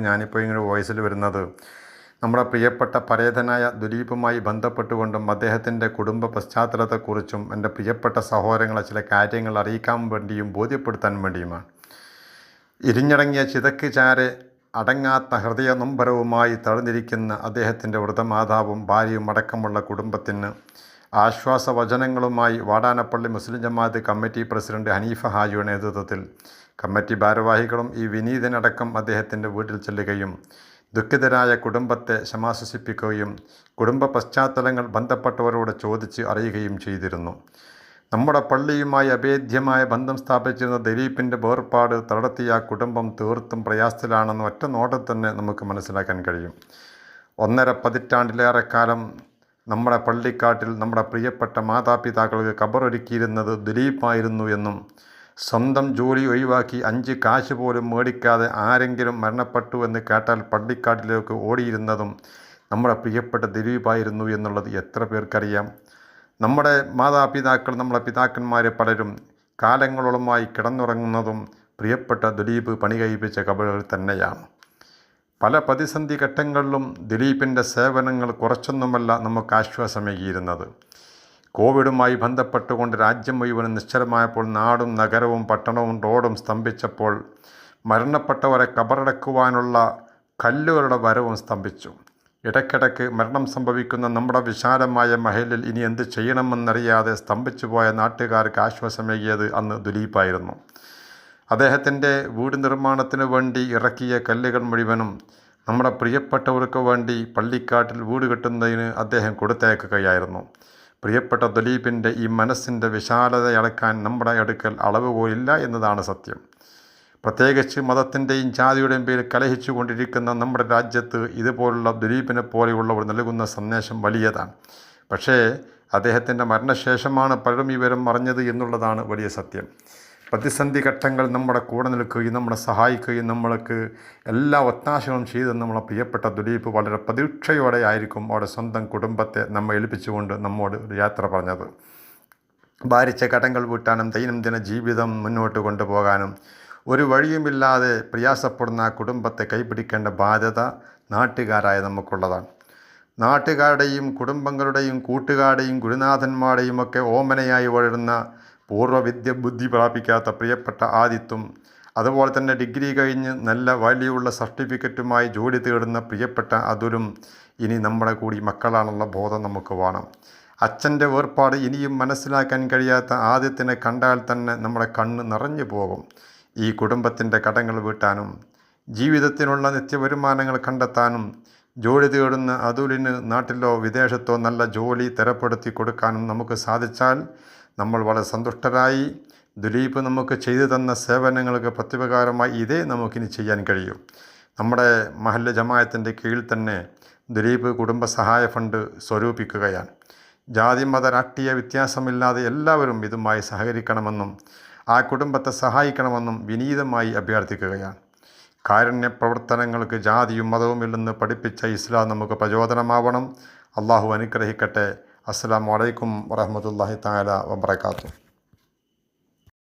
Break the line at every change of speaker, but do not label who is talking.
ഞാനിപ്പോൾ ഇങ്ങനെ വോയിസിൽ വരുന്നത് നമ്മുടെ പ്രിയപ്പെട്ട പരേതനായ ദിലീപുമായി ബന്ധപ്പെട്ടുകൊണ്ടും അദ്ദേഹത്തിൻ്റെ കുടുംബ പശ്ചാത്തലത്തെക്കുറിച്ചും എൻ്റെ പ്രിയപ്പെട്ട സഹോദരങ്ങളെ ചില കാര്യങ്ങൾ അറിയിക്കാൻ വേണ്ടിയും ബോധ്യപ്പെടുത്താൻ വേണ്ടിയുമാണ്. ഇരിഞ്ഞടങ്ങിയ ചിതക്ക് ചാരെ അടങ്ങാത്ത ഹൃദയ നൊമ്പരവുമായി തളർന്നിരിക്കുന്ന അദ്ദേഹത്തിൻ്റെ വൃദ്ധമാതാവും ഭാര്യയും അടക്കമുള്ള കുടുംബത്തിന് ആശ്വാസവചനങ്ങളുമായി വാടാനപ്പള്ളി മുസ്ലിം ജമാഅത്ത് കമ്മിറ്റി പ്രസിഡന്റ് ഹനീഫ ഹാജിയുടെ നേതൃത്വത്തിൽ കമ്മിറ്റി ഭാരവാഹികളും ഈ വിനീതനടക്കം അദ്ദേഹത്തിൻ്റെ വീട്ടിൽ ചെല്ലുകയും ദുഃഖിതരായ കുടുംബത്തെ ശമാശ്വസിപ്പിക്കുകയും കുടുംബ പശ്ചാത്തലങ്ങൾ ബന്ധപ്പെട്ടവരോട് ചോദിച്ച് അറിയുകയും ചെയ്തിരുന്നു. നമ്മുടെ പള്ളിയുമായി അഭേദ്യമായ ബന്ധം സ്ഥാപിച്ചിരുന്ന ദിലീപിൻ്റെ വേർപാട് തളർത്തിയ കുടുംബം തീർത്തും പ്രയാസത്തിലാണെന്ന് ഒറ്റ നോട്ടത്തിൽ തന്നെ നമുക്ക് മനസ്സിലാക്കാൻ കഴിയും. 1.5 പതിറ്റാണ്ടിലേറെക്കാലം നമ്മുടെ പള്ളിക്കാട്ടിൽ നമ്മുടെ പ്രിയപ്പെട്ട മാതാപിതാക്കൾക്ക് ഖബറൊരുക്കിയിരുന്നത് ദിലീപായിരുന്നു എന്നും സ്വന്തം ജോലി ഒഴിവാക്കി 5 കാശ് പോലും മേടിക്കാതെ ആരെങ്കിലും മരണപ്പെട്ടു എന്ന് കേട്ടാൽ പള്ളിക്കാട്ടിലേക്ക് ഓടിയിരുന്നതും നമ്മുടെ പ്രിയപ്പെട്ട ദിലീപായിരുന്നു എന്നുള്ളത് എത്ര പേർക്കറിയാം. നമ്മുടെ മാതാപിതാക്കൾ, നമ്മളെ പിതാക്കന്മാർ പലരും കാലങ്ങളോളമായി കിടന്നുറങ്ങുന്നതും പ്രിയപ്പെട്ട ദിലീപ് പണി കഴിപ്പിച്ച ഖബറുകൾ തന്നെയാണ്. പല പ്രതിസന്ധി ഘട്ടങ്ങളിലും ദിലീപിൻ്റെ സേവനങ്ങൾ കുറച്ചൊന്നുമല്ല നമുക്ക് ആശ്വാസമേകിയിരുന്നത്. കോവിഡുമായി ബന്ധപ്പെട്ടുകൊണ്ട് രാജ്യം മുഴുവനും നിശ്ചലമായപ്പോൾ നാടും നഗരവും പട്ടണവും റോഡും സ്തംഭിച്ചപ്പോൾ മരണപ്പെട്ടവരെ കബറടക്കുവാനുള്ള കല്ലുകളുടെ വരവും സ്തംഭിച്ചു. ഇടയ്ക്കിടയ്ക്ക് മരണം സംഭവിക്കുന്ന നമ്മുടെ വിശാലമായ മഹലിൽ ഇനി എന്ത് ചെയ്യണമെന്നറിയാതെ സ്തംഭിച്ചു പോയ നാട്ടുകാർക്ക് ആശ്വാസമേകിയത് അന്ന് ദിലീപായിരുന്നു. അദ്ദേഹത്തിൻ്റെ വീട് നിർമ്മാണത്തിന് വേണ്ടി ഇറക്കിയ കല്ലുകൾ മുഴുവനും നമ്മുടെ പ്രിയപ്പെട്ടവർക്ക് വേണ്ടി പള്ളിക്കാട്ടിൽ വീട് കെട്ടുന്നതിന് അദ്ദേഹം കൊടുത്തയക്കുകയായിരുന്നു. പ്രിയപ്പെട്ട ദിലീപിൻ്റെ ഈ മനസ്സിൻ്റെ വിശാലതയളക്കാൻ നമ്മുടെ അടുക്കൽ അളവുകോലില്ല എന്നതാണ് സത്യം. പ്രത്യേകിച്ച് മതത്തിൻ്റെയും ജാതിയുടെയും പേരിൽ കലഹിച്ചു കൊണ്ടിരിക്കുന്ന നമ്മുടെ രാജ്യത്ത് ഇതുപോലുള്ള ദിലീപിനെ പോലെയുള്ളവർ നൽകുന്ന സന്ദേശം വലിയതാണ്. പക്ഷേ അദ്ദേഹത്തിൻ്റെ മരണശേഷമാണ് പലരും ഈ വിവരം അറിഞ്ഞത് എന്നുള്ളതാണ് വലിയ സത്യം. പ്രതിസന്ധി ഘട്ടങ്ങൾ നമ്മുടെ കൂടെ നിൽക്കുകയും നമ്മളെ സഹായിക്കുകയും നമ്മൾക്ക് എല്ലാ ഒത്താശകളും ചെയ്ത് നമ്മളെ പ്രിയപ്പെട്ട ദിലീപ് വളരെ പ്രതീക്ഷയോടെ ആയിരിക്കും അവിടെ സ്വന്തം കുടുംബത്തെ നമ്മെ ഏൽപ്പിച്ചുകൊണ്ട് നമ്മോട് യാത്ര പറഞ്ഞത്. ഭാരിച്ച കടങ്ങൾ വീട്ടാനും ദൈനംദിന ജീവിതം മുന്നോട്ട് കൊണ്ടുപോകാനും ഒരു വഴിയുമില്ലാതെ പ്രയാസപ്പെടുന്ന ആ കുടുംബത്തെ കൈപിടിക്കേണ്ട ബാധ്യത നാട്ടുകാരായ നമുക്കുള്ളതാണ്. നാട്ടുകാരുടെയും കുടുംബങ്ങളുടെയും കൂട്ടുകാരുടെയും ഗുരുനാഥന്മാരുടെയും ഒക്കെ ഓമനയായി വളരുന്ന പൂർവ്വവിദ്യ ബുദ്ധി പ്രാപിക്കാത്ത പ്രിയപ്പെട്ട ആദിത്തും, അതുപോലെ തന്നെ ഡിഗ്രി കഴിഞ്ഞ് നല്ല വാല്യുള്ള സർട്ടിഫിക്കറ്റുമായി ജോലി തേടുന്ന പ്രിയപ്പെട്ട അതുലും ഇനി നമ്മുടെ കൂടി മക്കളാണെന്നുള്ള ബോധം നമുക്ക് വേണം. അച്ഛൻ്റെ വേർപാട് ഇനിയും മനസ്സിലാക്കാൻ കഴിയാത്ത ആദ്യത്തിനെ കണ്ടാൽ തന്നെ നമ്മുടെ കണ്ണ് നിറഞ്ഞു പോകും. ഈ കുടുംബത്തിൻ്റെ കടങ്ങൾ വീട്ടാനും ജീവിതത്തിനുള്ള നിത്യവരുമാനങ്ങൾ കണ്ടെത്താനും ജോലി തേടുന്ന അതുലിന് നാട്ടിലോ വിദേശത്തോ നല്ല ജോലി തരപ്പെടുത്തി കൊടുക്കാനും നമുക്ക് സാധിച്ചാൽ നമ്മൾ വളരെ സന്തുഷ്ടരായി. ദിലീപ് നമുക്ക് ചെയ്തു തന്ന സേവനങ്ങൾക്ക് പ്രത്യുപകാരമായി ഇതേ നമുക്കിനി ചെയ്യാൻ കഴിയും. നമ്മുടെ മഹല്ല് ജമാഅത്തിൻ്റെ കീഴിൽ തന്നെ ദിലീപ് കുടുംബ സഹായ ഫണ്ട് സ്വരൂപിക്കുകയാണ്. ജാതി മത രാഷ്ട്രീയ വ്യത്യാസമില്ലാതെ എല്ലാവരും ഇതുമായി സഹകരിക്കണമെന്നും ആ കുടുംബത്തെ സഹായിക്കണമെന്നും വിനീതമായി അഭ്യർത്ഥിക്കുകയാണ്. കാരുണ്യ പ്രവർത്തനങ്ങൾക്ക് ജാതിയും മതവുമില്ലെന്ന് പഠിപ്പിച്ച ഇസ്ലാം നമുക്ക് പ്രചോദനമാവണം. അള്ളാഹു അനുഗ്രഹിക്കട്ടെ. അസ്സലാമു അലൈക്കും വറഹ്മത്തുള്ളാഹി തആല വബറകാതുഹു.